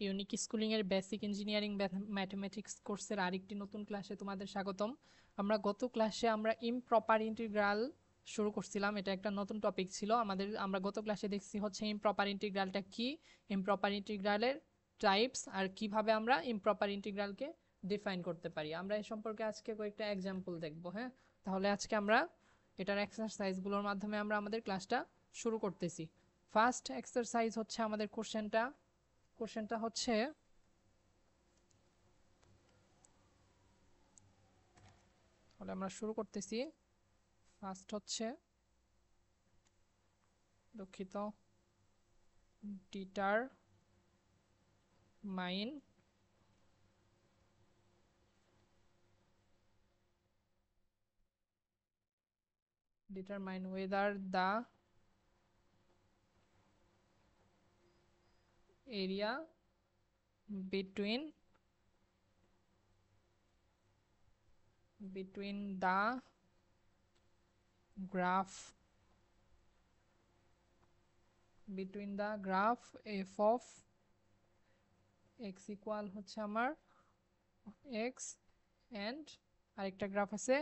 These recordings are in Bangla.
ইউনিক স্কুলিং এর বেসিক ইঞ্জিনিয়ারিং ম্যাথমেটিক্স কোর্সের আরেকটি নতুন ক্লাসে তোমাদের স্বাগতম। আমরা গত ক্লাসে ইমপ্রপার ইন্টিগ্রাল শুরু করছিলাম। এটা একটা নতুন টপিক ছিল আমাদের। আমরা গত ক্লাসে দেখছি হচ্ছে ইমপ্রপার ইন্টিগ্রালটা কি, ইমপ্রপার ইন্টিগ্রালের টাইপস, আর কিভাবে আমরা ইমপ্রপার ইন্টিগ্রালকে ডিফাইন করতে পারি। আমরা এই সম্পর্কে আজকে কয়েকটা এক্সাম্পল দেখব। হ্যাঁ, তাহলে আজকে আমরা এটার এক্সারসাইজগুলোর মাধ্যমে আমরা আমাদের ক্লাসটা শুরু করতেছি। ফার্স্ট এক্সারসাইজ হচ্ছে আমাদের কোশ্চেনটা হচ্ছে, তাহলে আমরা শুরু করতেছি। ফার্স্ট হচ্ছে, দুঃখিত, determine determine whether the area between the graph f of x equal হচ্ছে আমার x and আরেকটা গ্রাফ আছে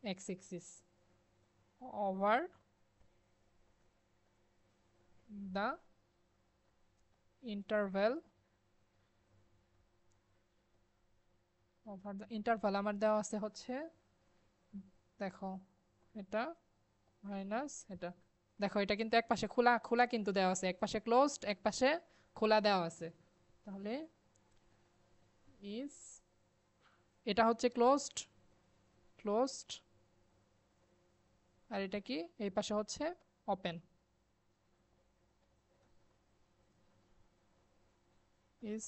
x axis over the interval আমার দেওয়া আছে হচ্ছে, দেখো এটা মাইনাস এটা, দেখো এটা কিন্তু একপাশে খোলা খোলা কিন্তু দেওয়া আছে, একপাশে ক্লোজড একপাশে খোলা দেওয়া আছে। তাহলে ইজ, এটা হচ্ছে ক্লোজড ক্লোজড আর এটা কি, এই পাশে হচ্ছে open. Is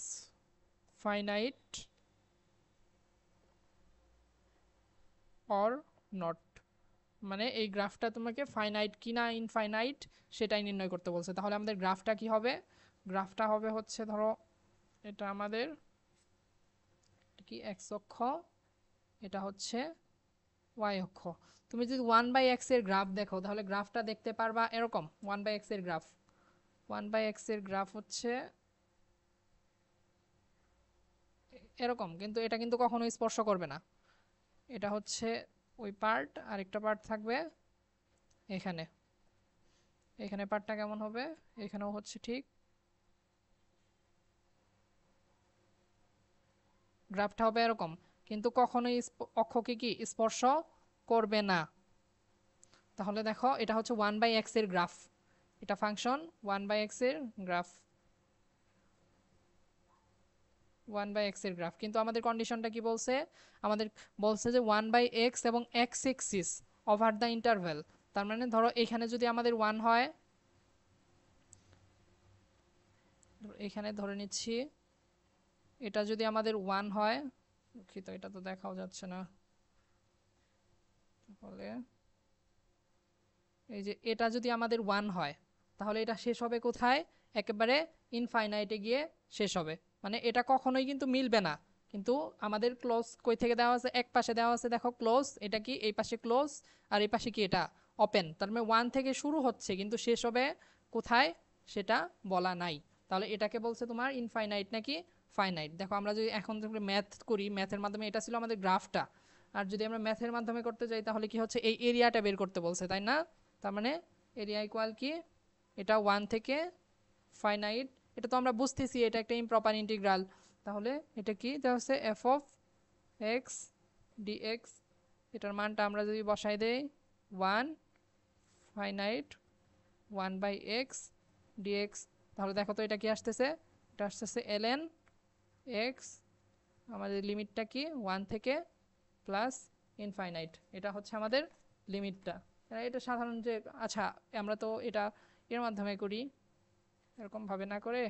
finite or not, মানে এই গ্রাফটা তোমাকে ফাইনাইট কি না ইনফাইনাইট সেটাই নির্ণয় করতে বলছে। তাহলে আমাদের গ্রাফটা কি হবে? গ্রাফটা হবে হচ্ছে, ধরো এটা আমাদের কি এক্স অক্ষ, এটা হচ্ছে ওয়াই অক্ষ। তুমি যদি 1/x এর গ্রাফ দেখো তাহলে গ্রাফটা দেখতে পারবা এরকম। 1/x এর গ্রাফ, 1/x এর গ্রাফ হচ্ছে এরকম, কিন্তু এটা কিন্তু কখনো স্পর্শ করবে না। এটা হচ্ছে ওই পার্ট, আরেকটা পার্ট থাকবে এখানে। এখানে পার্টটা কেমন হবে? এখানেও হচ্ছে ঠিক গ্রাফটা হবে এরকম, কিন্তু কখনোই অক্ষকে কি স্পর্শ করবে না। তাহলে দেখো এটা হচ্ছে 1/x এর গ্রাফ, এটা ফাংশন 1/x এর গ্রাফ, 1/x এর গ্রাফ। কিন্তু আমাদের কন্ডিশনটা কি বলছে? আমাদের বলছে যে 1/x এবং x axis over the interval. তার মানে ধরো এখানে যদি আমাদের 1 হয়, এখানে ধরে নিচ্ছি এটা যদি আমাদের 1 হয়, দুঃখিত এটা তো দেখাও যাচ্ছে না, তাহলে এই যে এটা যদি আমাদের 1 হয় তাহলে এটা শেষ হবে কোথায়? একেবারে ইনফাইনাইটে গিয়ে শেষ হবে। মানে এটা কখনোই কিন্তু মিলবে না। কিন্তু আমাদের ক্লোজ কই থেকে দেওয়া আছে? এক পাশে দেওয়া আছে, দেখো ক্লোজ, এটা কি এই পাশে ক্লোজ আর এই পাশে কি এটা ওপেন। তার মানে 1 থেকে শুরু হচ্ছে কিন্তু শেষ হবে কোথায় সেটা বলা নাই। তাহলে এটাকে বলছে তোমার ইনফাইনাইট নাকি ফাইনাইট। দেখো আমরা যদি এখন ম্যাথ করি, ম্যাথের মাধ্যমে এটা ছিল আমাদের গ্রাফটা, আর যদি আমরা ম্যাথের মাধ্যমে করতে যাই তাহলে কি হচ্ছে, এই এরিয়াটা বের করতে বলছে, তাই না? তার মানে এরিয়া ইকুয়াল কি, এটা 1 থেকে ফাইনাইট, এটা তো আমরা বুঝতেছি এটা একটা ইমপ্রপার ইন্টিগ্রাল। তাহলে এটা কি দেওয়া হচ্ছে, এফ অফ এক্স ডিএক্স, এটার মানটা আমরা যদি বসাই দেই 1 ফাইনাইট 1/x ডিএক্স, তাহলে দেখো তো এটা কি আসতেছে, এটা আসতেছে ln x, আমাদের লিমিটটা কি 1 থেকে প্লাস ইনফাইনাইট, এটা হচ্ছে আমাদের লিমিটটা। এটা সাধারণ যে, আচ্ছা আমরা তো এটা এর মাধ্যমে করি, এরকমভাবে না করে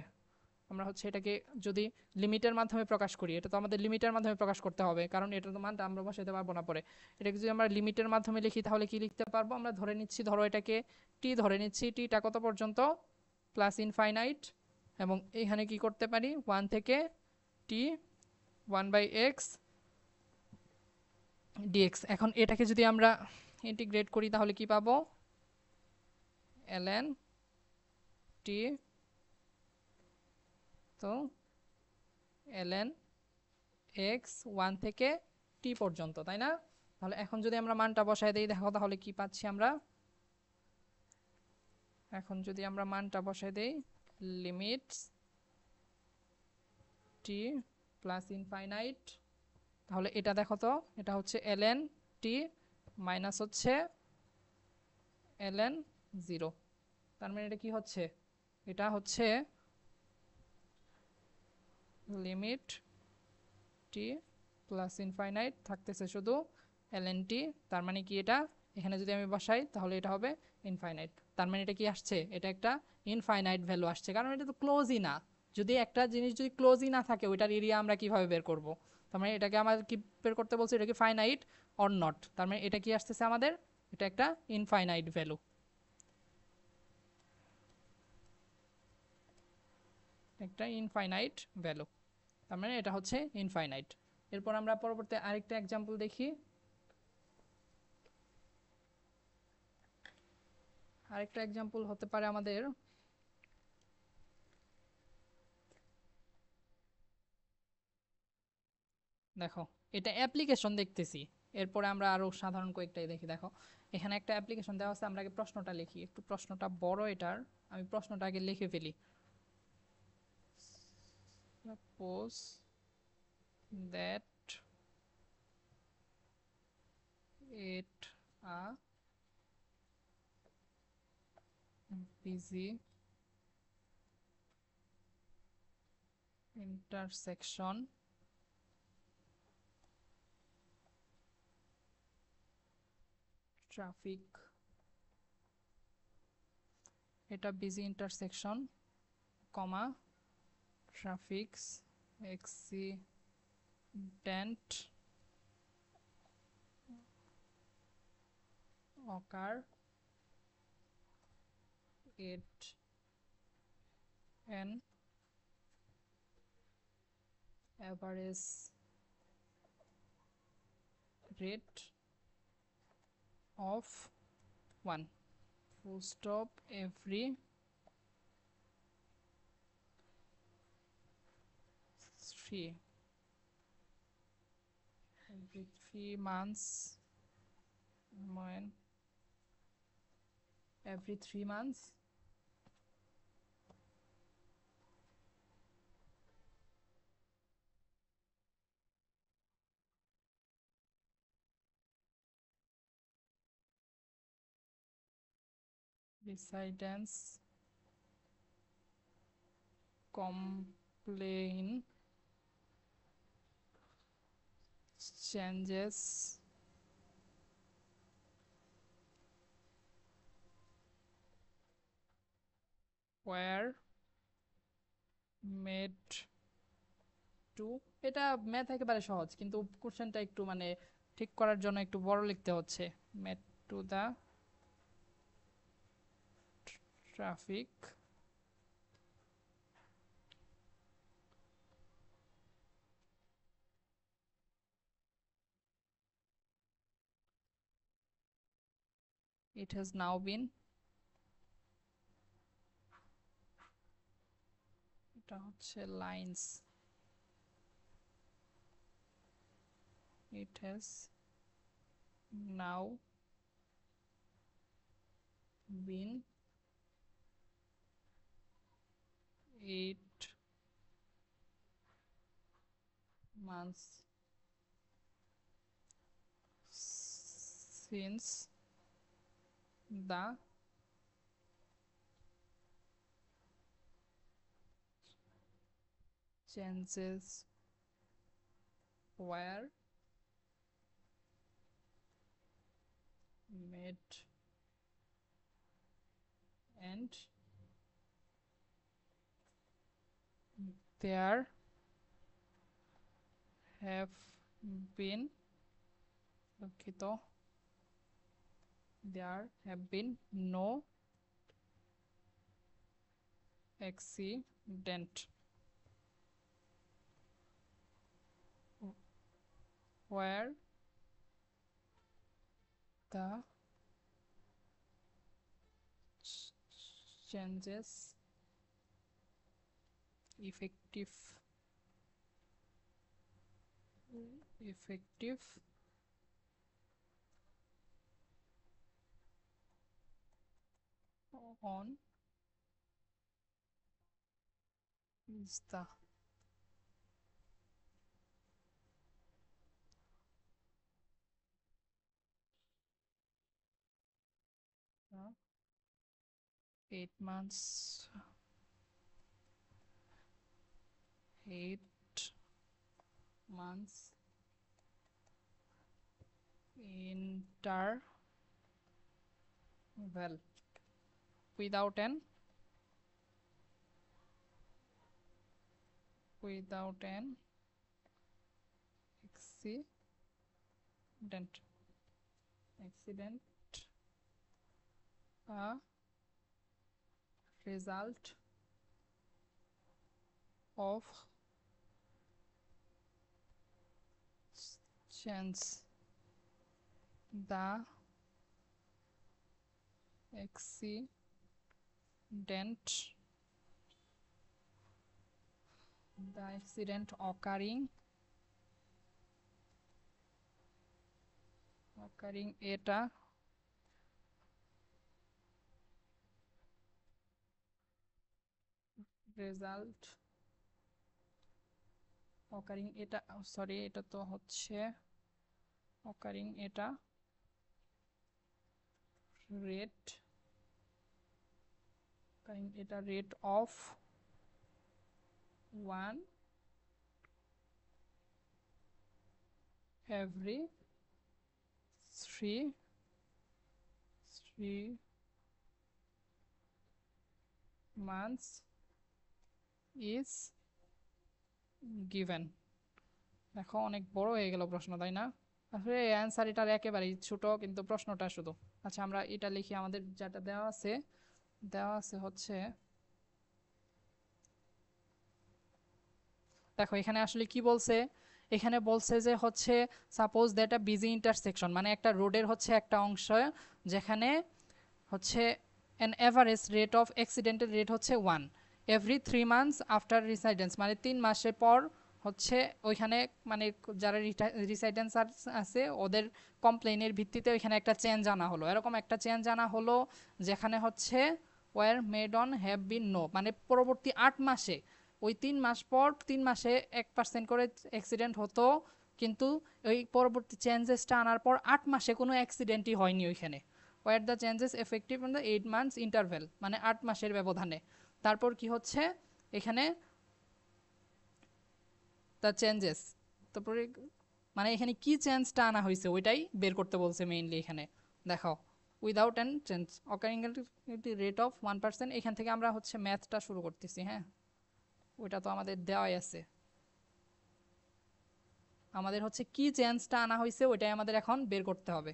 আমরা হচ্ছে এটাকে যদি লিমিটের মাধ্যমে প্রকাশ করি, এটা তো আমাদের লিমিটের মাধ্যমে প্রকাশ করতে হবে, কারণ এটা তো মানটা আমরা বসাতে পারবো না পরে। এটাকে যদি আমরা লিমিটের মাধ্যমে লিখি তাহলে কি লিখতে পারবো? আমরা ধরে নিচ্ছি, ধরো এটাকে টি ধরে নিচ্ছি, টিটা কত পর্যন্ত? প্লাস ইনফাইনাইট, এবং এখানে কি করতে পারি 1 থেকে টি 1/x ডিএক্স। এখন এটাকে যদি আমরা ইন্টিগ্রেট করি তাহলে কি পাবো? ln টি তো ln x 1 থেকে t পর্যন্ত, তাই না? তাহলে এখন যদি আমরা মানটা বসায় দেই, দেখো তাহলে কি পাচ্ছি আমরা। এখন যদি আমরা মানটা বসায় দেই, লিমিট t প্লাস ইনফাইনাইট, তাহলে এটা দেখো তো, এটা হচ্ছে ln t মাইনাস হচ্ছে ln 0। তার মানে এটা কি হচ্ছে, এটা হচ্ছে লিমিট t প্লাস ইনফাইনাইট থাকতেছে শুধু ln t। তার মানে কি, এটা এখানে যদি আমি বসাই তাহলে এটা হবে ইনফাইনাইট। তার মানে এটা কি আসছে, এটা একটা ইনফাইনাইট ভ্যালু আসছে, কারণ এটা তো ক্লোজই না। যদি একটা জিনিস যদি ক্লোজই না থাকে, ওইটার এরিয়া আমরা কিভাবে বের করব? তার মানে এটাকে আমাদের কি বের করতে বলছে, এটা কি ফাইনাইট অর নট। তার মানে এটা কি আসতেছে আমাদের, এটা একটা ইনফাইনাইট ভ্যালু, একটা ইনফাইনাইট ভ্যালু। তার মানে এটা হচ্ছে ইনফাইনাইট। এরপর আমরা পরবর্তী আরেকটা এক্সাম্পল দেখি। আরেকটা এক্সাম্পল হতে পারে আমাদের, দেখো এটা অ্যাপ্লিকেশন দেখতেছি, এরপরে আমরা আরো সাধারণ কয়েকটাই দেখি। দেখো এখানে একটা অ্যাপ্লিকেশন দেওয়া আছে, আমরা আগে প্রশ্নটা লিখি, একটু প্রশ্নটা বড় এটার, আমি প্রশ্নটা আগে লিখে ফেলি। Suppose that at a busy intersection traffic, এটা busy intersection, comma traffic accident occur at an average rate of 1 full stop every 3 months, when every 3 months residents complain changes were made to, এটা ম্যাথ একেবারে সহজ, কিন্তু কোশ্চেনটা একটু মানে ঠিক করার জন্য একটু বড় লিখতে হচ্ছে। made to the traffic it has now been, এটা হচ্ছে lines, it has now been 8 months since the changes were made, and there have been, দুঃখিত, there have been no accident where the changes effective on is the 8 months 8 months interval without an accident a result of change the accident occurring at a result occurring এটা সরি এটা তো হচ্ছে occurring at a rate of 1 every 3 months is given দেখো অনেক বড় হয়ে গেল প্রশ্ন তাই না আসলে অ্যান্সার এটার একেবারেই ছোট কিন্তু প্রশ্নটা শুধু আচ্ছা আমরা এটা লিখি আমাদের যেটা দেওয়া আছে হচ্ছে দেখো এখানে আসলে কি বলছে এখানে বলছে যে হচ্ছে suppose that a busy intersection মানে একটা রোডের হচ্ছে একটা অংশ যেখানে হচ্ছে an average rate of accidental rate হচ্ছে 1 every 3 months after residence মানে 3 মাসের পর হচ্ছে ওইখানে মানে যারা রিসাইডেন্স আছে ওদের কমপ্লেনের ভিত্তিতে ওইখানে একটা চেঞ্জ আনা হলো এরকম একটা চেঞ্জ আনা হলো যেখানে হচ্ছে were made on have been no মানে পরবর্তী 8 মাসে ওই 3 মাস পর 3 মাসে 1% করে অ্যাক্সিডেন্ট হতো কিন্তু ওই পরবর্তী চেঞ্জেসটা আনার পর 8 মাসে কোনো অ্যাক্সিডেন্টই হয়নি ওইখানে were the changes effective on the 8 months interval মানে 8 মাসের ব্যবধানে তারপর কি হচ্ছে এখানে দ্য চেঞ্জেস তারপরে মানে এখানে কি চেঞ্জটা আনা হয়েছে ওইটাই বের করতে বলছে মেইনলি এখানে দেখো without an change occurring rate of 1% এখান থেকে আমরা হচ্ছে ম্যাথটা শুরু করতেছি হ্যাঁ ওইটা তো আমাদের দেওয়াই আছে আমাদের হচ্ছে কি চেঞ্জটা আনা হয়েছে ওইটাই আমাদের এখন বের করতে হবে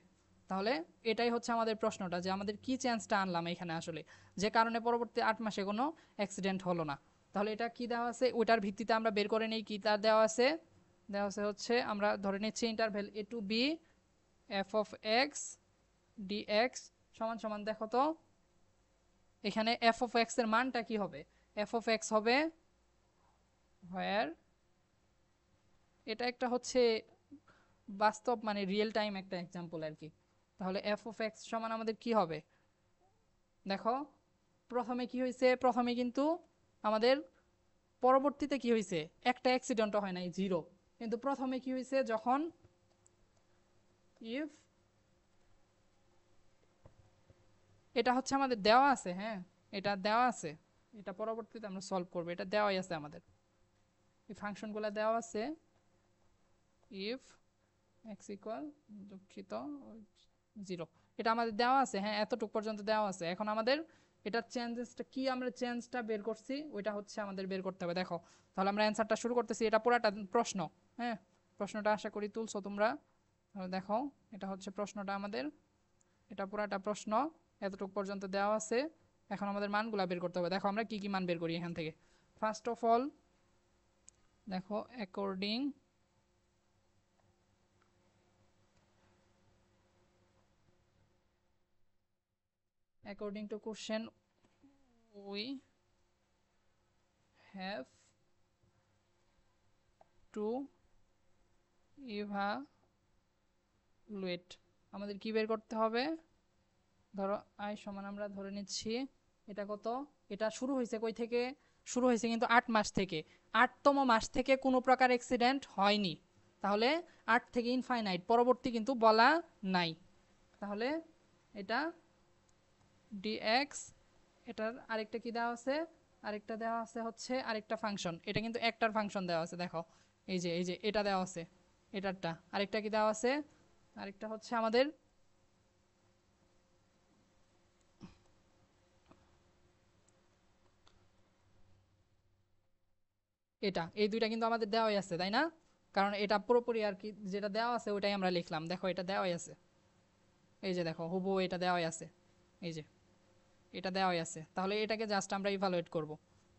তাহলে এটাই হচ্ছে আমাদের প্রশ্নটা যে আমাদের কি চেঞ্জটা আনলাম এখানে আসলে যে কারণে পরবর্তী 8 মাসে কোনো অ্যাক্সিডেন্ট হলো না তাহলে এটা কি দেওয়া আছে ওইটার ভিত্তিতে আমরা বের করে নেই কি তার দেওয়া আছে হচ্ছে আমরা ধরে নিচ্ছি interval a to b f of x dx সমান সমান দেখো তো এখানে এফ অফ এক্স এর মানটা কি হবে এফ অফ এক্স হবে হোয়ার এটা একটা হচ্ছে বাস্তব মানে রিয়েল টাইম একটা এক্সাম্পল আর কি তাহলে এফ অফ এক্স সমান আমাদের কি হবে দেখো প্রথমে কি হয়েছে প্রথমে কিন্তু আমাদের পরবর্তীতে কি হয়েছে একটা অ্যাক্সিডেন্টও হয় নাই জিরো কিন্তু প্রথমে কি হয়েছে যখন ইফ এটা হচ্ছে আমাদের দেওয়া আছে হ্যাঁ এটা দেওয়া আছে এটা পরবর্তীতে আমরা সলভ করবো এটা দেওয়াই আছে আমাদের এই ফাংশনগুলো দেওয়া আছে ইফ এক্স ইকুয়াল দুঃখিত 0 এটা আমাদের দেওয়া আছে হ্যাঁ এতটুকু পর্যন্ত দেওয়া আছে এখন আমাদের এটার চেঞ্জেসটা কি আমরা চেঞ্জটা বের করছি ওইটা হচ্ছে আমাদের বের করতে হবে দেখো তাহলে আমরা অ্যান্সারটা শুরু করতেছি এটা পুরাটা প্রশ্ন হ্যাঁ প্রশ্নটা আশা করি তুলছো তোমরা তাহলে দেখো এটা হচ্ছে প্রশ্নটা আমাদের এটা পুরাটা প্রশ্ন এতটুকু পর্যন্ত দেওয়া আছে এখন আমাদের মানগুলা বের করতে হবে দেখো আমরা কি কি মান বের করি এখান থেকে ফার্স্ট অফ অল দেখো according to question we have two evaluate, আমাদের কি বের করতে হবে? ধরো আই সমান আমরা ধরে নিচ্ছি এটা কত, এটা শুরু হয়েছে কই থেকে? শুরু হয়েছে কিন্তু 8 মাস থেকে। 8তম মাস থেকে কোনো প্রকার অ্যাক্সিডেন্ট হয়নি, তাহলে 8 থেকে ইনফাইনাইট পরবর্তী কিন্তু বলা নাই। তাহলে এটা ডিএক্স, এটার আরেকটা কি দেওয়া আছে? আরেকটা দেওয়া আছে হচ্ছে আরেকটা ফাংশন, এটা কিন্তু একটার ফাংশন দেওয়া আছে, দেখো এই যে এটা দেওয়া আছে এটারটা। আরেকটা কি দেওয়া আছে? আরেকটা হচ্ছে আমাদের এটা, এই দুইটা কিন্তু আমাদের দেওয়াই আছে তাই না? কারণ এটা পুরোপুরি আর কি যেটা দেওয়া আছে ওটাই আমরা লিখলাম, দেখো এটা দেওয়াই আছে, এই যে দেখো হুবহু এটা দেওয়াই আছে, এই যে এটা দেওয়াই আছে। তাহলে এটাকে জাস্ট আমরা ইভালুয়েট করব।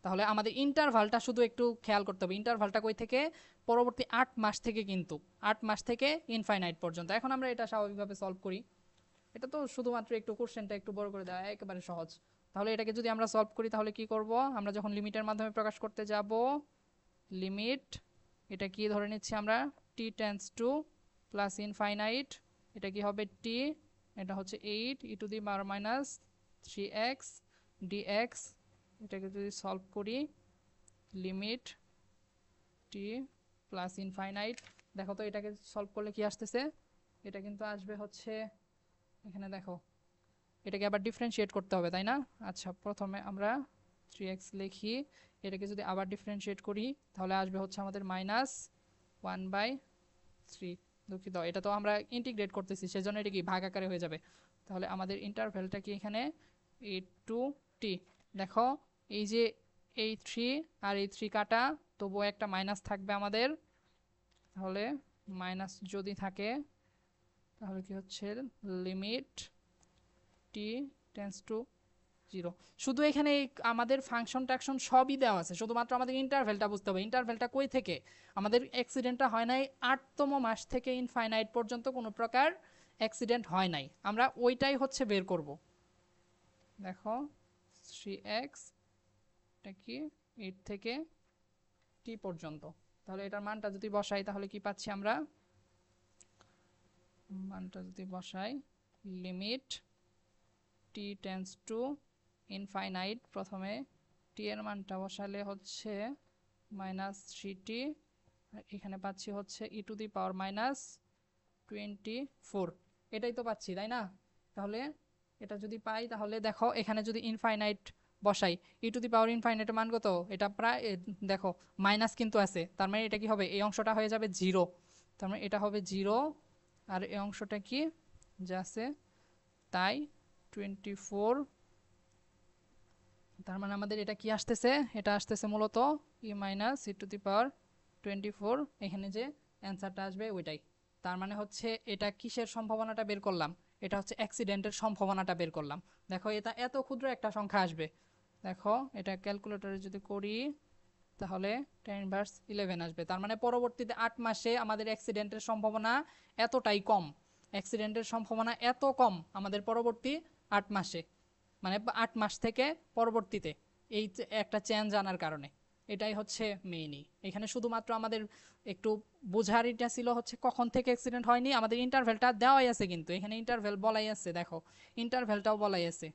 তাহলে আমাদের ইন্টারভালটা শুধু একটু খেয়াল করতে হবে, ইন্টারভালটা কই থেকে? পরবর্তী 8 মাস থেকে, কিন্তু 8 মাস থেকে ইনফাইনাইট পর্যন্ত। এখন আমরা এটা স্বাভাবিকভাবে সলভ করি, এটা তো শুধুমাত্র একটু কোশ্চেনটা একটু বড় করে দেওয়া, একেবারে সহজ। তাহলে এটাকে যদি আমরা সলভ করি তাহলে কি করব? আমরা যখন লিমিটের মাধ্যমে প্রকাশ করতে যাব, লিমিট এটা কি ধরে নিচ্ছি আমরা? T tends to plus infinite, এটা কি হবে? টি, এটা হচ্ছে 8 e to the power minus 3x dx। এটাকে যদি সলভ করি, লিমিট টি প্লাস ইনফাইনাইট, দেখো তো এটাকে সলভ করলে কি আসতেছে? এটা কিন্তু আসবে হচ্ছে এখানে দেখো, এটাকে আবার ডিফারেন্সিয়েট করতে হবে তাই না? আচ্ছা, প্রথমে আমরা 3x লিখি, এটাকে যদি আবার ডিফারেন্সিয়েট করি তাহলে আসবে হচ্ছে আমাদের -1/3। দুঃখিত, এটা তো আমরা ইন্টিগ্রেট করতেছি সেজন্য এটা কি ভাগ আকারে হয়ে যাবে। তাহলে আমাদের ইন্টারভ্যালটা কি এখানে? a টু টি, দেখো এই যে এই 3 আর এই 3 কাটা, তবুও একটা মাইনাস থাকবে আমাদের। তাহলে মাইনাস যদি থাকে তাহলে কি হচ্ছে? লিমিট টি টেন্স টু 0। শুধু এখানে আমাদের ফাংশন টাকশন সবই দেওয়া আছে, শুধুমাত্র আমাদের ইন্টারভ্যালটা বুঝতে হবে। ইন্টারভ্যালটা কই থেকে? আমাদের অ্যাক্সিডেন্টটা হয় নাই 8তম মাস থেকে ইনফাইনাইট পর্যন্ত কোনো প্রকার অ্যাক্সিডেন্ট হয় নাই, আমরা ওইটাই হচ্ছে বের করব। দেখো 3x, এটা কি 8 থেকে টি পর্যন্ত। তাহলে এটার মানটা যদি বসাই তাহলে কি পাচ্ছি আমরা? মানটা যদি বসাই, লিমিট টি টেন্স টু ইনফাইনাইট, প্রথমে টি এর মানটা বসালে হচ্ছে -3t, এখানে পাচ্ছি হচ্ছে ই টু দি পাওয়ার -24, এটাই তো পাচ্ছি তাই না? তাহলে এটা যদি পাই তাহলে দেখো এখানে যদি ইনফাইনাইট বসাই, ই টু দি পাওয়ার ইনফাইনাইটের মান কত? এটা প্রায় দেখো মাইনাস কিন্তু আছে, তার মানে এটা কি হবে? এই অংশটা হয়ে যাবে 0, তার মানে এটা হবে 0, আর এই অংশটা কি যা আছে তাই 24। তার মানে আমাদের এটা কি আসতেছে? এটা আসতেছে মূলত ই মাইনাস ই টু দি পাওয়ার 24, এখানে যে অ্যান্সারটা আসবে ওইটাই। তার মানে হচ্ছে এটা কিসের সম্ভাবনাটা বের করলাম? এটা হচ্ছে অ্যাক্সিডেন্টের সম্ভাবনাটা বের করলাম। দেখো এটা এত ক্ষুদ্র একটা সংখ্যা আসবে, দেখো এটা ক্যালকুলেটরে যদি করি তাহলে 10^11 আসবে। তার মানে পরবর্তীতে 8 মাসে আমাদের অ্যাক্সিডেন্টের সম্ভাবনা এতটাই কম, অ্যাক্সিডেন্টের সম্ভাবনা এত কম আমাদের পরবর্তী 8 মাসে, মানে 8 মাস থেকে পরবর্তীতে এই একটা চেঞ্জ আনার কারণে। এটাই হচ্ছে মেইনই এখানে। শুধুমাত্র আমাদের একটু বোঝার এটা ছিল হচ্ছে কখন থেকে অ্যাক্সিডেন্ট হয়নি, আমাদের ইন্টারভ্যালটা দেওয়াই আছে, কিন্তু এখানে ইন্টারভ্যাল বলাই আছে, দেখো ইন্টারভ্যালটাও বলাই আছে।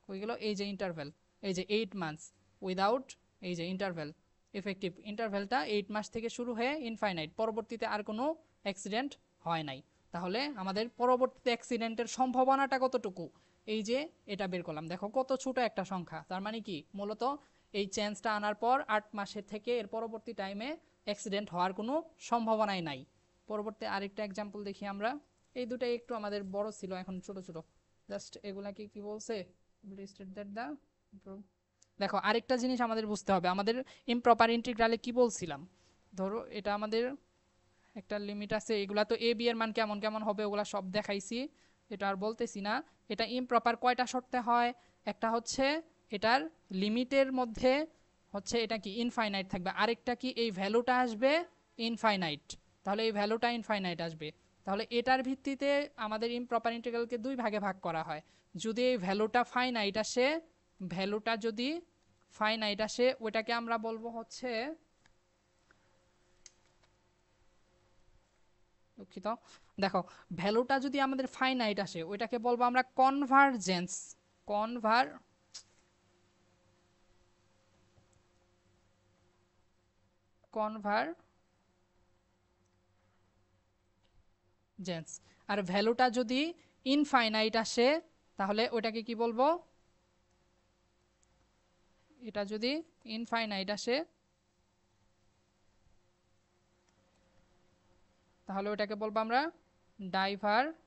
কই গেল? এই যে ইন্টারভ্যাল, এই যে 8 মান্থস উইদাউট, এই যে ইন্টারভ্যাল, এফেক্টিভ ইন্টারভ্যালটা 8 মাস থেকে শুরু হয়ে ইনফাইনাইট, পরবর্তীতে আর কোনো অ্যাক্সিডেন্ট হয় নাই। তাহলে আমাদের পরবর্তীতে অ্যাক্সিডেন্টের সম্ভাবনাটা কতটুকু? এই যে এটা বের করলাম, দেখো কত ছোট একটা সংখ্যা। তার মানে কি মূলত এই চেঞ্জটা আনার পর 8 মাসের থেকে এর পরবর্তী টাইমে অ্যাক্সিডেন্ট হওয়ার কোনো সম্ভাবনাই নাই। পরবর্তী আরেকটা এক্সাম্পল দেখি আমরা। এই দুটাই একটু আমাদের বড় ছিল, এখন ছোট ছোট, জাস্ট এগুলাকে কি বলছে? দেখো আরেকটা জিনিস আমাদের বুঝতে হবে, আমাদের ইমপ্রপার ইন্টিগ্রালে কি বলছিলাম? ধরো এটা আমাদের একটা লিমিট আছে, এগুলা তো এ বি এর মান কেমন কেমন হবে ওগুলা সব দেখাইছি, এটা আর বলতেছি না। এটা ইমপ্রপার কয়টা শর্তে হয়? একটা হচ্ছে এটার লিমিটের মধ্যে হচ্ছে এটা কি ইনফাইনাইট থাকবে, আরেকটা কি এই ভ্যালুটা আসবে ইনফাইনাইট, তাহলে এই ভ্যালুটা ইনফাইনাইট আসবে। তাহলে এটার ভিত্তিতে আমাদের ইমপ্রপার ইন্টিগ্রালকে দুই ভাগে ভাগ করা হয়। যদি এই ভ্যালুটা ফাইনাইট আসে, ভ্যালুটা যদি ফাইনাইট আসে ওইটাকে আমরা বলবো হচ্ছে দুঃখিত। দেখো, ভ্যালুটা যদি আমাদের ফাইনাইট আসে ওইটাকে বলবো আমরা কনভারজেন্স। Conveyor convergence. আর ভ্যালুটা যদি ইনফাইনাইট আসে তাহলে ওইটাকে কি বলবো? এটা যদি ইনফাইনাইট আসে তাহলে ওটাকে বলবো আমরা ডাইভারজেন্স।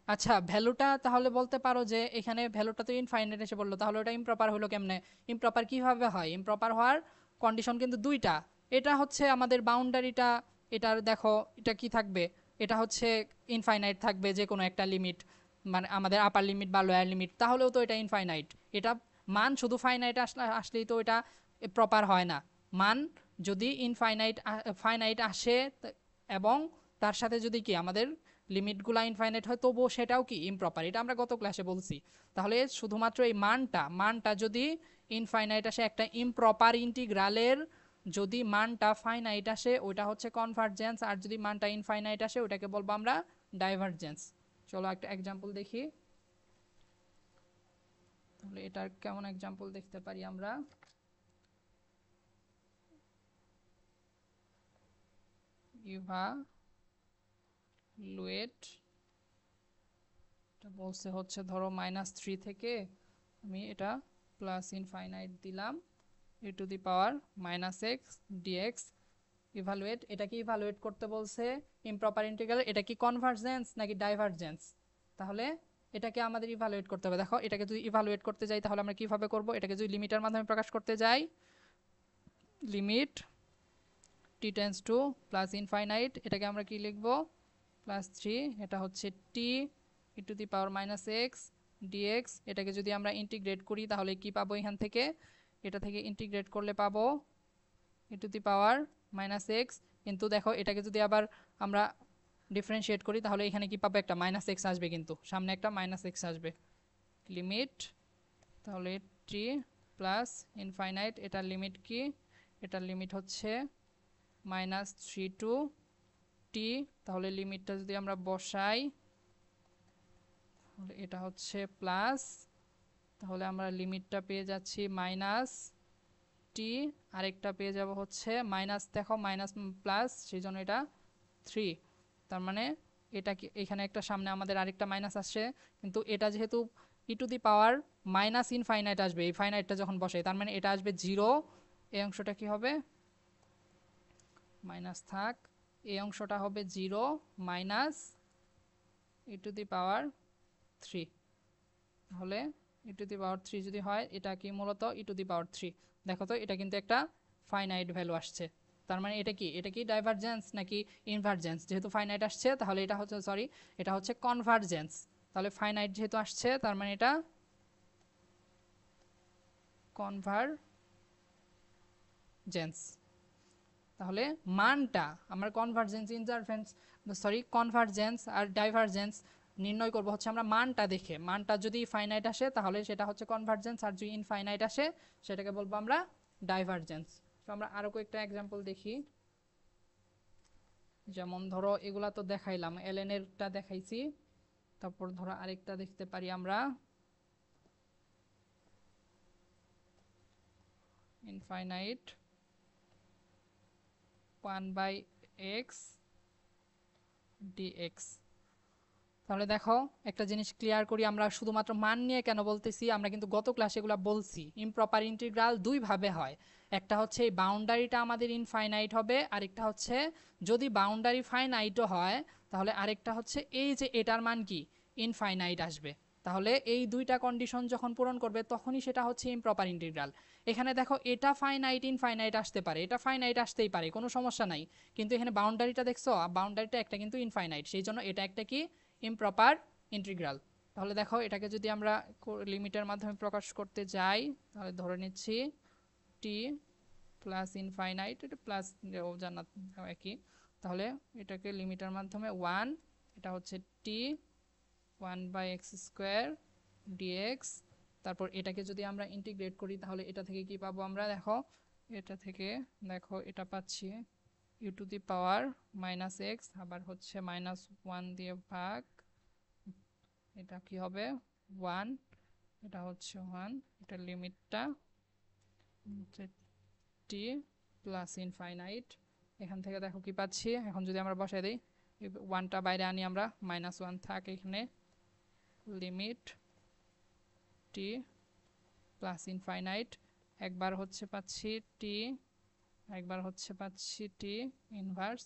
আচ্ছা, ভ্যালুটা তাহলে বলতে পারো যে এখানে ভ্যালুটা তো ইনফাইনাইট এসে বললো, তাহলে ওটা ইমপ্রপার হলো কেমনে? ইমপ্রপার কিভাবে হয়? ইমপ্রপার হওয়ার কন্ডিশন কিন্তু দুইটা। এটা হচ্ছে আমাদের বাউন্ডারিটা, এটার দেখো এটা কি থাকবে, এটা হচ্ছে ইনফাইনাইট থাকবে যে কোনো একটা লিমিট, মানে আমাদের আপার লিমিট বা লোয়ার লিমিট, তাহলেও তো এটা ইনফাইনাইট। এটা মান শুধু ফাইনাইট আসলেই তো এটা প্রপার হয় না। মান যদি ফাইনাইট আসে এবং তার সাথে যদি কি আমাদের লিমিটগুলো ইনফাইনাইট হয় তবুও সেটাও কি ইমপ্রপার, এটা আমরা গত ক্লাসে বলছি। তাহলে শুধুমাত্র এই মানটা যদি ইনফাইনাইট আসে, একটা ইমপ্রপার ইন্টিগ্রালের যদি মানটা ফাইনাইট আসে ওইটা হচ্ছে কনভারজেন্স, আর যদি মানটা ইনফাইনাইট আসে ওটাকে বলবো আমরা ডাইভারজেন্স। চলো একটা এক্সাম্পল দেখি, তাহলে এটার কেমন এক্সাম্পল দেখতে পারি আমরা। ইভালুয়েট, এটা বলছে হচ্ছে ধরো -3 থেকে আমি এটা প্লাস ইনফাইনাইট দিলাম e two the power -x dx। Evaluate, এটা কি ইভালুয়েট করতে বলছে ইমপ্রপার ইন্টিগ্রাল, এটা কি কনভারজেন্স নাকি ডাইভারজেন্স? তাহলে এটাকে আমাদের ইভালুয়েট করতে হবে। দেখো, এটাকে যদি ইভালুয়েট করতে যাই তাহলে আমরা কিভাবে করব? এটাকে যদি লিমিটের মাধ্যমে প্রকাশ করতে যাই, limit t tense to plus infinite, এটাকে আমরা কি লিখব? +3, এটা হচ্ছে t e two the power -x dx। এটাকে যদি আমরা ইন্টিগ্রেট করি তাহলে কি পাবো এখান থেকে? এটা থেকে ইন্টিগ্রেট করলে পাবো e two the power -x। কিন্তু দেখো এটাকে যদি আবার আমরা ডিফারেন্সিয়েট করি তাহলে এখানে কি পাবো? একটা -x আসবে, কিন্তু সামনে একটা -x আসবে। লিমিট, তাহলে t প্লাস ইনফাইনাইট, এটার লিমিট কি? এটার লিমিট হচ্ছে -3 টু t। তাহলে লিমিটটা যদি আমরা বসাই তাহলে এটা হচ্ছে প্লাস, তাহলে আমরা লিমিটটা পেয়ে যাচ্ছি -t, আরেকটা পেয়ে যাব হচ্ছে মাইনাস, দেখো মাইনাস প্লাস সেই জন্য এটা 3। তার মানে এটা কি এখানে একটা সামনে আমাদের আরেকটা মাইনাস আসছে, কিন্তু এটা যেহেতু e to the power minus infinite আসবে, এই ফাইনাইটটা যখন বসে তার মানে এটা আসবে 0। এই অংশটা কি হবে? মাইনাস থাক, এই অংশটা হবে 0 মাইনাস ই টু দি পাওয়ার 3। তাহলে ই টু দি পাওয়ার 3 যদি হয় এটা কি মূলত ই টু দি পাওয়ার 3। দেখো তো এটা কিন্তু একটা ফাইনাইট ভ্যালু আসছে, তার মানে এটা কি? এটা কি ডাইভারজেন্স নাকি ইনভারজেন্স? যেহেতু ফাইনাইট আসছে তাহলে এটা হচ্ছে, সরি, এটা হচ্ছে কনভারজেন্স। তাহলে ফাইনাইট যেহেতু আসছে তার মানে এটা কনভারজেন্স। তাহলে মানটা আমরা কনভারজেন্স আর ডাইভারজেন্স নির্ণয় করব হচ্ছে আমরা মানটা দেখে। মানটা যদি ফাইনাইট আসে তাহলে সেটা হচ্ছে কনভারজেন্স, আর যদি ইনফাইনাইট আসে সেটাকে বলবো আমরা ডাইভারজেন্স। তো আমরা আরও কয়েকটা এক্সাম্পল দেখি। যেমন ধরো এগুলা তো দেখাইলাম, ln এরটা দেখাইছি, তারপর ধরো আরেকটা দেখতে পারি আমরা, ইনফাইনাইট 1/x dx। তাহলে দেখো একটা জিনিস ক্লিয়ার করি, আমরা শুধুমাত্র মান নিয়ে কেন বলতেছি, আমরা কিন্তু গত ক্লাসে এগুলো বলছি। ইমপ্রপার ইন্টিগ্রাল দুই ভাবে হয়, একটা হচ্ছে এই বাউন্ডারিটা আমাদের ইনফাইনাইট হবে, আরেকটা হচ্ছে যদি বাউন্ডারি ফাইনাইটও হয় তাহলে আরেকটা হচ্ছে এই যে এটার মান কি ইনফাইনাইট আসবে। তাহলে এই দুইটা কন্ডিশন যখন পূরণ করবে তখনই সেটা হচ্ছে ইমপ্রপার ইন্টিগ্রাল। এখানে দেখো এটা ফাইনাইট ইনফাইনাইট আসতে পারে, এটা ফাইনাইট আসতেই পারে, কোনো সমস্যা নাই, কিন্তু এখানে বাউন্ডারিটা দেখছো, বাউন্ডারিটা একটা কিন্তু ইনফাইনাইট, সেই জন্য এটা একটা কি ইমপ্রপার ইন্টিগ্রাল। তাহলে দেখো এটাকে যদি আমরা লিমিটের মাধ্যমে প্রকাশ করতে যাই তাহলে ধরে নিচ্ছি t প্লাস ইনফাইনাইট, এটা প্লাস জানা একই, তাহলে এটাকে লিমিটের মাধ্যমে 1, এটা হচ্ছে t 1/x² dx। তারপর এটাকে যদি আমরা ইন্টিগ্রেট করি তাহলে এটা থেকে কি পাবো আমরা? দেখো এটা থেকে, দেখো এটা পাচ্ছি u to the power minus x, আবার হচ্ছে মাইনাস ওয়ান দিয়ে ভাগ, এটা কি হবে ওয়ান, এটা হচ্ছে ওয়ান, এটার লিমিটটা টি প্লাস ইনফাইনাইট। এখান থেকে দেখো কি পাচ্ছি, এখন যদি আমরা বসাই দিই, ওয়ানটা বাইরে আনি আমরা, মাইনাস ওয়ান থাক এখানে, লিমিট টি প্লাস ইনফাইনাইট, একবার হচ্ছে পাচ্ছি টি, একবার হচ্ছে পাচ্ছি টি ইনভার্স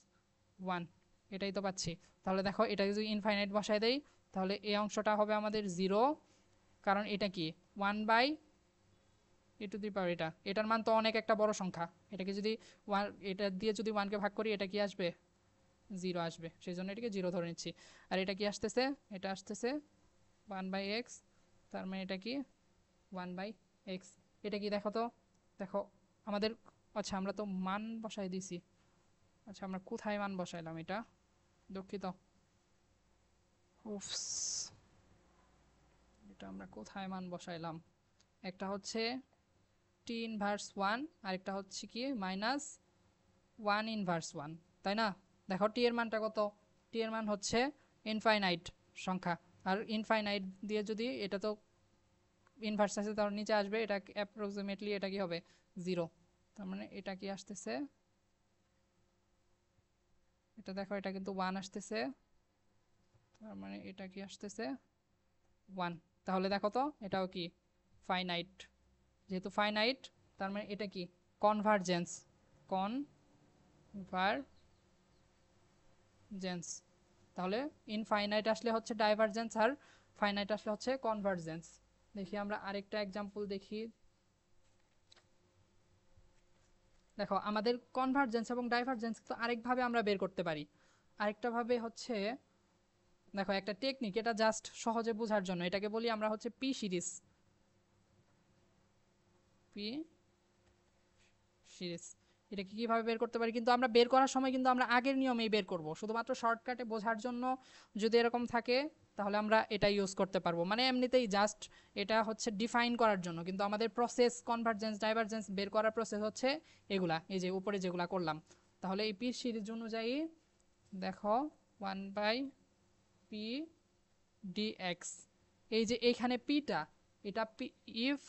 ওয়ান, এটাই তো পাচ্ছি। তাহলে দেখো এটা যদি ইনফাইনাইট বসাই দেই, তাহলে এই অংশটা হবে আমাদের জিরো, কারণ এটা কি one by a to the power, এটার মান তো অনেক একটা বড় সংখ্যা, এটাকে যদি ওয়ান, এটা দিয়ে যদি ওয়ানকে ভাগ করি, এটা কি আসবে জিরো আসবে, সেই জন্য এটাকে জিরো ধরে নিচ্ছি। আর এটা কি আসতেছে, এটা আসতেছে ওয়ান বাই এক্স, তার মানে এটা কি ওয়ান বাই এক্স। এটা কি দেখো তো, দেখো আমাদের, আচ্ছা আমরা তো মান বসাই দিছি, আচ্ছা আমরা কোথায় মান বসাইলাম, এটা দুঃখিত, উফস, এটা আমরা কোথায় মান বসাইলাম, একটা হচ্ছে টি ইনভার্স ওয়ান, আরেকটা হচ্ছে কি মাইনাস ওয়ান ইনভার্স ওয়ান, তাই না? দেখো টি এর মানটা কত, টি এর মান হচ্ছে ইনফাইনাইট সংখ্যা, আর ইনফাইনাইট দিয়ে যদি এটা তো ইনভার্স আছে, তার নিচে আসবে এটা অ্যাপ্রক্সিমেটলি, এটা কি হবে জিরো, তার মানে এটা কি আসতেছে, এটা দেখো এটা কিন্তু ওয়ান আসতেছে, তার মানে এটা কি আসতেছে ওয়ান। তাহলে দেখো তো এটাও কি ফাইনাইট, যেহেতু ফাইনাইট তার মানে এটা কি কনভারজেন্স, কনভারজেন্স। তাহলে ইনফাইনাইট আসলে হচ্ছে ডাইভারজেন্স, আর ফাইনাইট আসলে হচ্ছে কনভারজেন্স। দেখি আমরা আরেকটা এক্সাম্পল দেখি, দেখো আমাদের কনভারজেন্স এবং ডাইভারজেন্স তো আরেকভাবে আমরা বের করতে পারি, আরেকটা ভাবে হচ্ছে, দেখো একটা টেকনিক, এটা জাস্ট সহজে বোঝার জন্য, এটাকে বলি আমরা হচ্ছে পি সিরিজ, পি সিরিজ। এটা কিভাবে বের করতে পারি, কিন্তু আমরা বের করার সময় কিন্তু আমরা আগের নিয়মেই বের করব, শুধুমাত্র শর্টকাটে বোঝার জন্য যদি এরকম থাকে তাহলে আমরা এটা ইউজ করতে পারবো, মানে এমনিতেই জাস্ট এটা হচ্ছে ডিফাইন করার জন্য, কিন্তু আমাদের প্রসেস কনভারজেন্স ডাইভারজেন্স বের করার প্রসেস হচ্ছে এগুলা, এই যে উপরে যেগুলা করলাম। তাহলে এই পি সিরিজ অনুযায়ী দেখো ওয়ান বাই পি ডিএক্স, এই যে এইখানে পিটা, এটা পি, ইফ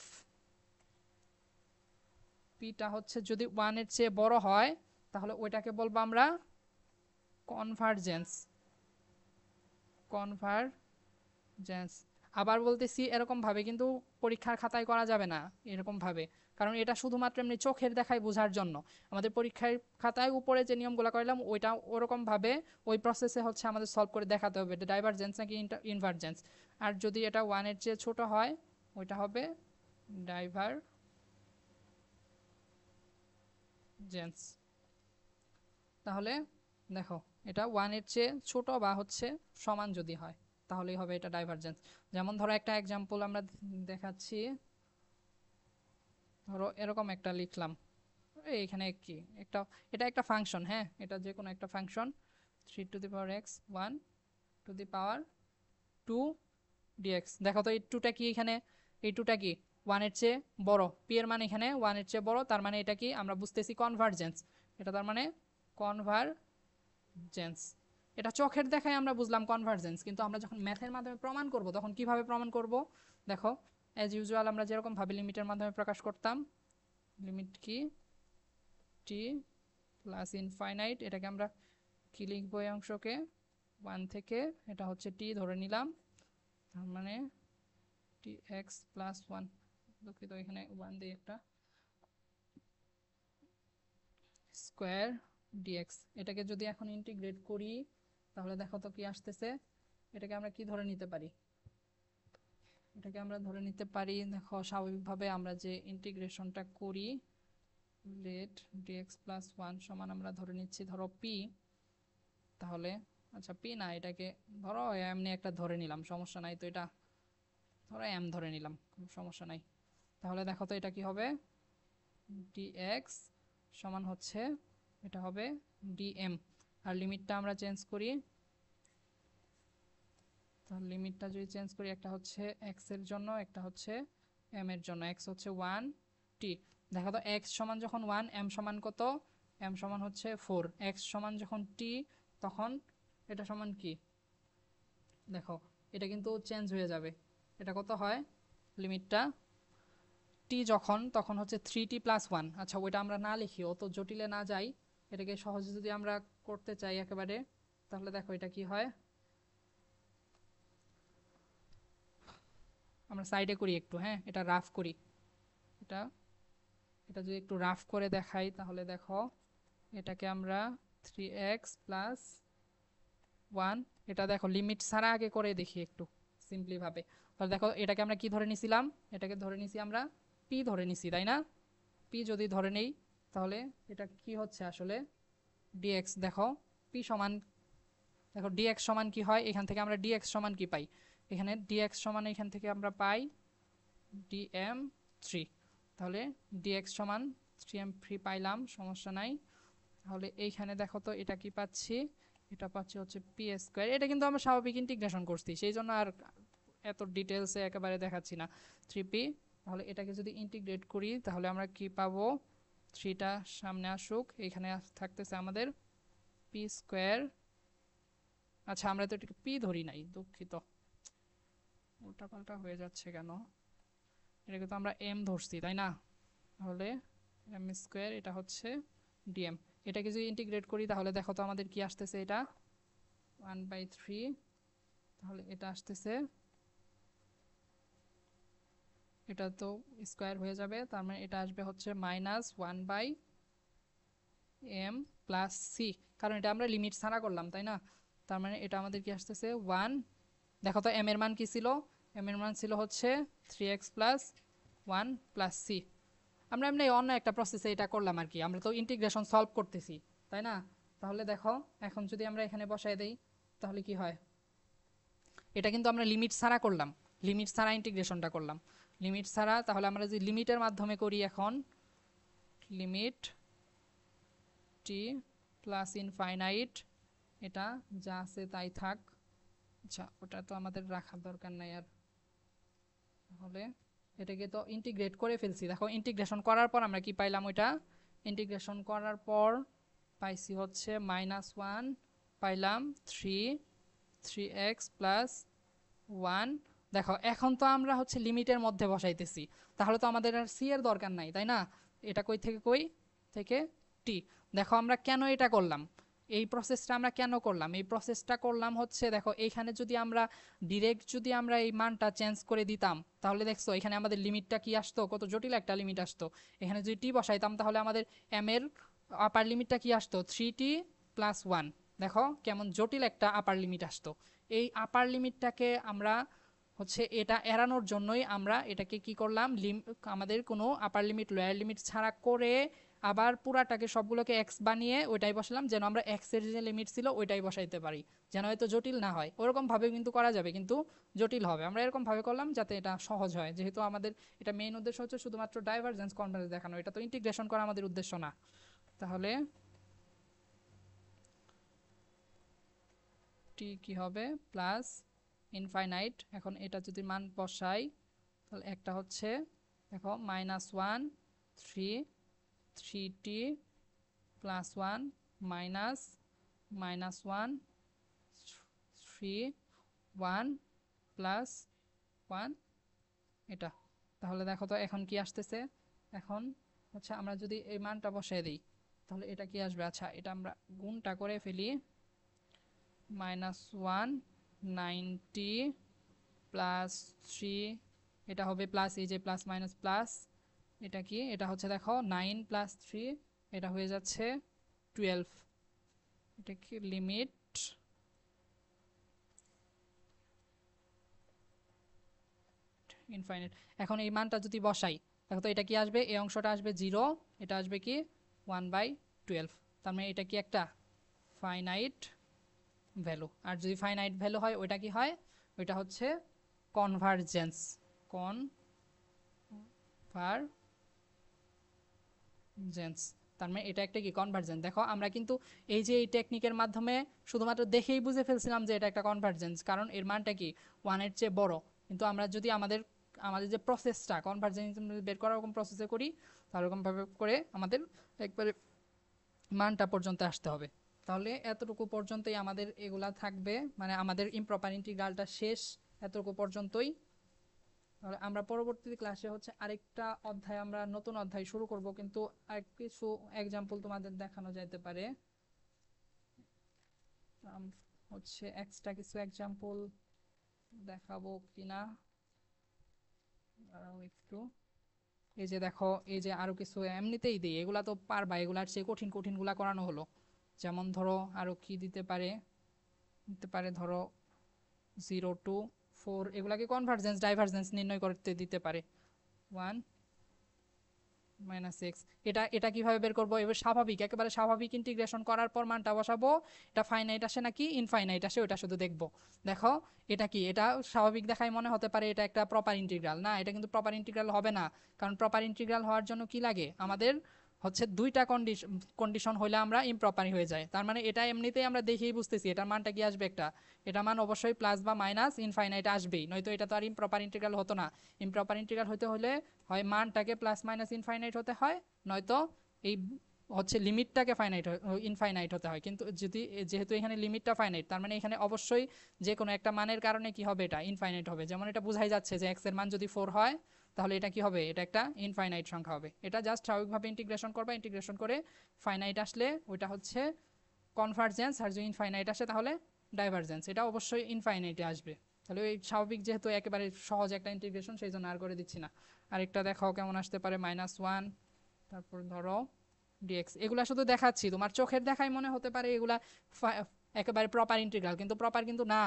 পিটা হচ্ছে যদি ওয়ানের চেয়ে বড় হয়, তাহলে ওইটাকে বলবো আমরা কনভারজেন্স, কনভারজেন্স। আবার বলতেছি এরকম ভাবে কিন্তু পরীক্ষার খাতায় করা যাবে না এরকম ভাবে, কারণ এটা শুধুমাত্র এমনি চোখের দেখায় বোঝার জন্য। আমাদের পরীক্ষার খাতায় উপরে যে নিয়মগুলো করলাম ওইটা ওরকম ভাবে ওই প্রসেসে হচ্ছে আমাদের সলভ করে দেখাতে হবে এটা ডাইভারজেন্স নাকি ইনভারজেন্স। আর যদি এটা ওয়ানের চেয়ে ছোট হয় ওইটা হবে ডাইভারজেন্স। তাহলে দেখো এটা ওয়ানের চেয়ে ছোট বা হচ্ছে সমান যদি হয় তাহলেই হবে এটা ডাইভারজেন্স। যেমন ধরো একটা এক্সাম্পল আমরা দেখাচ্ছি, ধরো এরকম একটা লিখলাম, এইখানে কি একটা, এটা একটা ফাংশন, হ্যাঁ এটা যে কোনো একটা function, three to the power x one to the power two dx. দেখো তো এই টুটা কি, এখানে এই টুটা কি ওয়ানের চেয়ে বড়, পি এর মানে এখানে ওয়ানের চেয়ে বড়, তার মানে এটা কি আমরা বুঝতেছি কনভারজেন্স, এটা তার মানে কনভারজেন্স। এটা চোখের দেখায় আমরা বুঝলাম কনভারজেন্স, কিন্তু আমরা যখন ম্যাথের মাধ্যমে প্রমাণ করব তখন কিভাবে প্রমাণ করব, দেখো অ্যাজ ইউজুয়াল আমরা যেরকম ভাবে লিমিটের মাধ্যমে প্রকাশ করতাম, লিমিট কি টি প্লাস ইনফাইনাইট, এটাকে আমরা কি লিখবো এই অংশকে ওয়ান থেকে, এটা হচ্ছে টি ধরে নিলাম, তার মানে টি এক্স প্লাস ওয়ান, দুঃখিত এখানে ওয়ান দিয়ে একটা স্কোয়ার ডিএক্স। এটাকে যদি এখন ইন্টিগ্রেট করি তাহলে দেখো তো কি আসতেছে, এটাকে আমরা কি ধরে নিতে পারি, এটাকে আমরা ধরে নিতে পারি, দেখো স্বাভাবিকভাবে আমরা যে ইন্টিগ্রেশনটা করি লেট ডিএক্স প্লাস ওয়ান সমান আমরা ধরে নিচ্ছি ধরো পি, তাহলে আচ্ছা পি না, এটাকে ধরো এমনি একটা ধরে নিলাম, সমস্যা নাই তো, এটা ধরো এম ধরে নিলাম, কোনো সমস্যা নাই। তাহলে দেখো তো এটা কি হবে, ডিএক্স সমান হচ্ছে এটা হবে ডিএম, আর লিমিটটা আমরা চেঞ্জ করি, তাহলে লিমিটটা যদি চেঞ্জ করি, একটা হচ্ছে এক্স এর জন্য একটা হচ্ছে এম এর জন্য, এক্স হচ্ছে ওয়ান টি, দেখো তো এক্স সমান যখন ওয়ান, এম সমান কত, m সমান হচ্ছে 4, x সমান যখন t তখন এটা সমান কি দেখো এটা কিন্তু চেঞ্জ হয়ে যাবে, এটা কত হয় লিমিটটা t যখন তখন হচ্ছে 3t + 1। আচ্ছা ওইটা আমরা না লিখি, অত জটিলে না যাই, এটাকে সহজে যদি আমরা করতে চাই একেবারে, তাহলে দেখো এটা কি হয়, আমরা সাইডে করি একটু, হ্যাঁ এটা রাফ করি, এটা এটা যদি একটু রাফ করে দেখাই তাহলে দেখো এটাকে আমরা 3x + 1, এটা দেখো লিমিট ছাড়া আগে করে দেখি একটু সিম্পলি ভাবে। তাহলে দেখো এটাকে আমরা কি ধরে নিছিলাম, এটাকে ধরে নিছি আমরা p ধরে নিছি, তাই না? p যদি ধরে নেই তাহলে এটা কি হচ্ছে আসলে dx। দেখো p সমান, দেখো dx সমান কি হয়, এখান থেকে আমরা dx সমান কি পাই, এখানে dx সমান এখান থেকে আমরা পাই dm3। তাহলে dx সমান 3m3 পাইলাম, সমস্যা নাই। তাহলে এইখানে দেখো তো এটা কি পাচ্ছি, এটা পাচ্ছি হচ্ছে p²। এটা কিন্তু আমরা স্বাভাবিক ইন্টিগ্রেশন করছি, সেই জন্য আর এত ডিটেলসে একেবারে দেখাচ্ছি না। 3p, তাহলে এটাকে যদি ইন্টিগ্রেট করি তাহলে আমরা কি পাবো, 3টা সামনে আসুক, এখানে থাকতেছে আমাদের p²। আচ্ছা আমরা তো এটাকে p ধরি নাই, দুঃখিত, উল্টাপাল্টা হয়ে যাচ্ছে কেন, এটাকে তো আমরা m ধরছি তাই না? তাহলে m², এটা হচ্ছে dm। এটাকে যদি ইন্টিগ্রেট করি তাহলে দেখো তো আমাদের কি আসতেছে, এটা 1/3, তাহলে এটা আসতেছে, এটা তো স্কোয়ার হয়ে যাবে, তার মানে এটা আসবে হচ্ছে -1/m + c, কারণ এটা আমরা লিমিট ছাড়া করলাম তাই না? তার মানে এটা আমাদের কি আসতেছে 1, দেখো তো m এর মান কি ছিল, m এর মান ছিল হচ্ছে 3x + 1 + c। আমরা এমনি অন্য একটা প্রসেসে এটা করলাম আর কি, আমরা তো ইন্টিগ্রেশন সলভ করতেছি তাই না? তাহলে দেখো এখন যদি আমরা এখানে বসাই দেই তাহলে কি হয়, এটা কিন্তু আমরা লিমিট ছাড়া করলাম, লিমিট ছাড়া ইন্টিগ্রেশনটা করলাম, লিমিট ছাড়া। তাহলে আমরা যদি লিমিটের মাধ্যমে করি, এখন লিমিট t +∞, এটা যা আছে তাই থাক, আচ্ছা ওটা তো আমাদের রাখার দরকার নাই আর। তাহলে এটাকে তো ইন্টিগ্রেট করে ফেলছি, দেখো ইন্টিগ্রেশন করার পর আমরা কি পাইলাম, ওইটা ইন্টিগ্রেশন করার পর পাইছি হচ্ছে -1 পাইলাম 3x + 1। দেখো এখন তো আমরা হচ্ছে লিমিটের মধ্যে বসাইতেছি, তাহলে তো আমাদের আর সি এর দরকার নাই তাই না? এটা কই থেকে কই থেকে টি। দেখো আমরা কেন এটা করলাম, এই প্রসেসটা আমরা কেন করলাম, এই প্রসেসটা করলাম হচ্ছে দেখো এইখানে যদি আমরা ডিরেক্ট যদি আমরা এই মানটা চেঞ্জ করে দিতাম তাহলে দেখছো এখানে আমাদের লিমিটটা কি আসতো, কত জটিল একটা লিমিট আসতো। এখানে যদি টি বসাইতাম তাহলে আমাদের এম এর আপার লিমিটটা কি আসতো 3t + 1। দেখো কেমন জটিল একটা আপার লিমিট আসতো। এই আপার লিমিটটাকে আমরা হচ্ছে এটা এড়ানোর জন্যই আমরা এটাকে কি করলাম, আমাদের কোনো আপার লিমিট লোয়ার লিমিট ছাড়া করে আবার পুরাটাকে সবগুলোকে এক্স বানিয়ে ওইটাই বসালাম, যেন আমরা এক্স এর যে লিমিট ছিল ওইটাই বসাইতে পারি, যেন হয়তো জটিল না হয়। ওরকম ভাবে কিন্তু করা যাবে কিন্তু জটিল হবে, আমরা এরকম ভাবে করলাম যাতে এটা সহজ হয়, যেহেতু আমাদের এটা মেইন উদ্দেশ্য হচ্ছে শুধুমাত্র ডাইভারজেন্স কনভারজেন্স দেখানো, এটা তো ইন্টিগ্রেশন করা আমাদের উদ্দেশ্য না। তাহলে টি কি হবে +∞। এখন এটা যদি মান বসাই তাহলে একটা হচ্ছে দেখো -1 3t + 1 -1 3 1 + 1 এটা। তাহলে দেখো তো এখন কি আসতেছে, এখন হচ্ছে আমরা যদি এই মানটা বসাই দিই তাহলে এটা কি আসবে, আচ্ছা এটা আমরা গুণটা করে ফেলি, -1 90 + 3, এটা হবে প্লাস, এই যে প্লাস মাইনাস প্লাস, এটা কি, এটা হচ্ছে দেখো 9 + 3, এটা হয়ে যাচ্ছে 12। এটা কি লিমিট ইনফাইনাইট। এখন এই মানটা যদি বসাই দেখো তো এটা কি আসবে, এই অংশটা আসবে 0, এটা আসবে কি 1/12। তার মানে এটা কি একটা ফাইনাইট ভ্যালু, আর যদি ফাইনাইট ভ্যালু হয় ওইটা কি হয়, ওইটা হচ্ছে কনভারজেন্স, কনভারজেন্স। তার মানে এটা একটা কি কনভারজেন্স। দেখো আমরা কিন্তু এই যে এই টেকনিকের মাধ্যমে শুধুমাত্র দেখেই বুঝে ফেলছিলাম যে এটা একটা কনভারজেন্স, কারণ এর মানটা কি 1-এর চেয়ে বড়। কিন্তু আমরা যদি আমাদের আমাদের যে প্রসেসটা কনভারজেন্স বের করার ওরকম প্রসেসে করি তাহলে ওরকমভাবে করে আমাদের একবারে মানটা পর্যন্ত আসতে হবে। তাহলে এতটুকু পর্যন্তই আমাদের এগুলা থাকবে, মানে আমাদের ইমপ্রপার ইন্টিগ্রালটা শেষ এতটুকু পর্যন্তই। তাহলে আমরা পরবর্তী ক্লাসে হচ্ছে আরেকটা অধ্যায়, আমরা নতুন অধ্যায় শুরু করব, কিন্তু আর কিছু এক্সাম্পল তোমাদের দেখানো যেতে পারে। হচ্ছে এক্সট্রা কিছু এক্সাম্পল দেখাবো কিনা আরো একটু। এই যে দেখো, এই যে আরো কিছু এমনিতেই দিই, এগুলা তো পারবা, এগুলার চেয়ে কঠিন কঠিন গুলা করানো হলো। যেমন ধরো আরো কি দিতে পারে, দিতে পারে ধরো 0 to 4 এগুলাকে কনভার্জেন্স ডাইভারজেন্স নির্ণয় করতে দিতে পারে। 1 - x, এটা এটা কিভাবে বের করবো? এবার স্বাভাবিক, একেবারে স্বাভাবিক ইন্টিগ্রেশন করার পর মানটা বসাবো। এটা ফাইনাইট আসে নাকি ইনফাইনাইট আসে ওটা শুধু দেখবো। দেখো এটা কি, এটা স্বাভাবিক দেখায় মনে হতে পারে এটা একটা প্রপার ইন্টিগ্রাল, না এটা কিন্তু প্রপার ইন্টিগ্রাল হবে না। কারণ প্রপার ইন্টিগ্রাল হওয়ার জন্য কি লাগে আমাদের, হচ্ছে দুইটা কন্ডিশন হইলে আমরা ইমপ্রপার হয়ে যায়। তার মানে এটা এমনিতেই আমরা দেখেই বুঝতেছি এটার মানটা কি আসবে, একটা এটা মান অবশ্যই প্লাস বা মাইনাস ইনফাইনাইট আসবেই, নয়তো এটা তো আর ইমপ্রপার ইন্টিগ্রাল হতো না। ইমপ্রপার ইন্টিগ্রাল হতে হলে হয় মানটাকে প্লাস মাইনাস ইনফাইনাইট হতে হয়, নয়তো এই হচ্ছে লিমিটটাকে ফাইনাইট ইনফাইনাইট হতে হয়। কিন্তু যদি যেহেতু এখানে লিমিটটা ফাইনাইট, তার মানে এখানে অবশ্যই যে কোনো একটা মানের কারণে কি হবে, এটা ইনফাইনাইট হবে। যেমন এটা বোঝাই যাচ্ছে যে এক্স এর মান যদি 4 হয় তাহলে এটা কি হবে, এটা একটা ইনফাইনাইট সংখ্যা হবে। এটা জাস্ট স্বাভাবিকভাবে ইন্টিগ্রেশন করবা, ইন্টিগ্রেশন করে ফাইনাইট আসলে ওইটা হচ্ছে কনভার্জেন্স, আর যদি ইনফাইনাইট আসে তাহলে ডাইভারজেন্স। এটা অবশ্যই ইনফাইনাইটে আসবে। তাহলে এই স্বাভাবিক যেহেতু একেবারে সহজ একটা ইন্টিগ্রেশন, সেই জন্য আর করে দিচ্ছি না। আরেকটা দেখাও কেমন আসতে পারে, -1, তারপর ধরো dx। এগুলা শুধু দেখাচ্ছি, তোমার চোখের দেখাই মনে হতে পারে এগুলা একেবারে প্রপার ইন্টিগ্রাল, কিন্তু প্রপার কিন্তু না।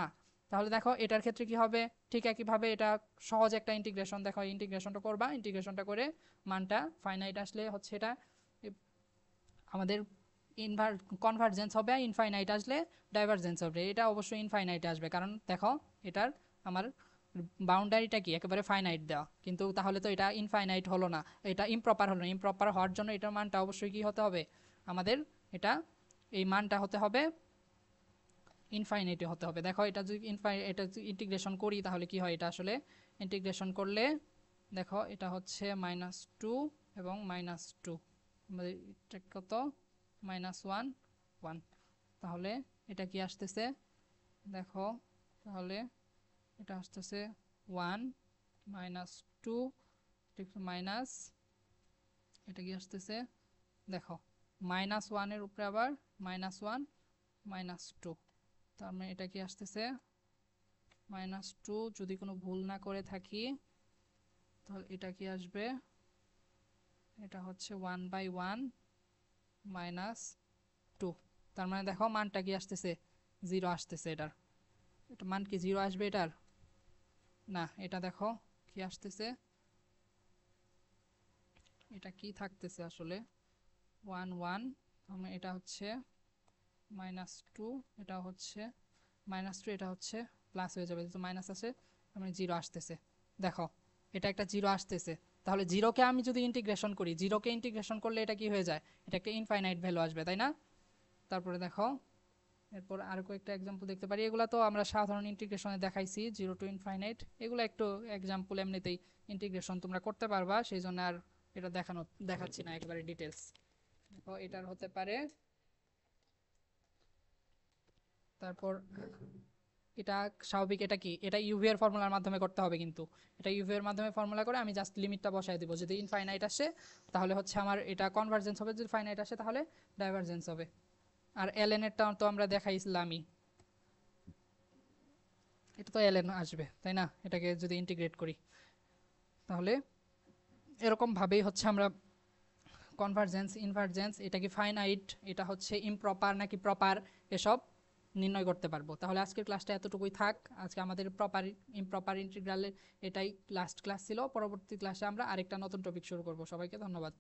তাহলে দেখো এটার ক্ষেত্রে কি হবে, ঠিক একইভাবে এটা সহজ একটা ইন্টিগ্রেশন। দেখো ইন্টিগ্রেশনটা করবা, ইন্টিগ্রেশনটা করে মানটা ফাইনাইট আসলে হচ্ছে এটা আমাদের কনভার্জেন্স হবে, ইনফাইনাইট আসলে ডাইভারজেন্স হবে। এটা অবশ্যই ইনফাইনাইটে আসবে, কারণ দেখো এটার আমার বাউন্ডারিটা কি একেবারে ফাইনাইট দেওয়া, কিন্তু তাহলে তো এটা ইনফাইনাইট হলো না, এটা ইমপ্রপার হলো না। ইমপ্রপার হওয়ার জন্য এটার মানটা অবশ্যই কি হতে হবে আমাদের, এটা এই মানটা হতে হবে ইনফাইনাইটে হতে হবে। দেখো এটা যদি এটা ইন্টিগ্রেশন করি তাহলে কি হয়, এটা আসলে ইন্টিগ্রেশন করলে দেখো এটা হচ্ছে -2 এবং -2, আমাদের এটা কত, -1 1। তাহলে এটা কি আসতেছে দেখো, তাহলে এটা আসতেছে 1 -2 মাইনাস, এটা কি আসতেছে দেখো -1 এর উপরে আবার -1 -2, তার মানে এটা কি আসতেছে -2, যদি কোনো ভুল না করে থাকি তাহলে এটা কি আসবে, এটা হচ্ছে 1/1 -2। তার মানে দেখো মানটা কি আসতেছে 0 আসতেছে। এটার এটা মান কি 0 আসবে এটার, না এটা দেখো কি আসতেছে, এটা কি থাকতেছে আসলে 1 1, মানে এটা হচ্ছে -2, এটা হচ্ছে -2, এটা হচ্ছে প্লাস হয়ে যাবে, যেহেতু মাইনাস আছে মানে 0 আসতেছে। দেখো এটা একটা 0 আসতেছে, তাহলে জিরোকে আমি যদি ইন্টিগ্রেশন করি, জিরোকে ইন্টিগ্রেশন করলে এটা কি হয়ে যায়, এটা একটা ইনফাইনাইট ভ্যালু আসবে, তাই না? তারপরে দেখো এরপর আর কয়েকটা এক্সাম্পল দেখতে পারি। এগুলো তো আমরা সাধারণ ইন্টিগ্রেশনে দেখাইছি 0 to ইনফাইনাইট, এগুলো একটু এক্সাম্পল এমনিতেই ইন্টিগ্রেশন তোমরা করতে পারবা, সেই জন্য আর এটা দেখাচ্ছি না একেবারে ডিটেলস। দেখো এটার হতে পারে, তারপর এটা স্বাভাবিক, এটা কি, এটা ইউভি এর ফর্মুলার মাধ্যমে করতে হবে, কিন্তু এটা ইউভি এর মাধ্যমে ফর্মুলা করে আমি জাস্ট লিমিটটা বসাই দেবো। যদি ইনফাইনাইট আসে তাহলে হচ্ছে আমার এটা কনভার্জেন্স হবে, যদি ফাইনাইট আসে তাহলে ডাইভারজেন্স হবে। আর এলএন এরটা তো আমরা দেখাইছিলামই, এটা তো এলএন আসবে তাই না, এটাকে যদি ইন্টিগ্রেট করি তাহলে এরকম ভাবেই হচ্ছে আমরা কনভার্জেন্স ইনভার্জেন্স, এটা কি ফাইনাইট, এটা হচ্ছে ইমপ্রপার নাকি প্রপার, এসব নির্ণয় করতে পারবো। তাহলে আজকের ক্লাসটা এতটুকুই থাক। আজকে আমাদের প্রপার ইমপ্রপার ইন্টিগ্রালের এটাই লাস্ট ক্লাস ছিল। পরবর্তী ক্লাসে আমরা আরেকটা নতুন টপিক শুরু করব। সবাইকে ধন্যবাদ।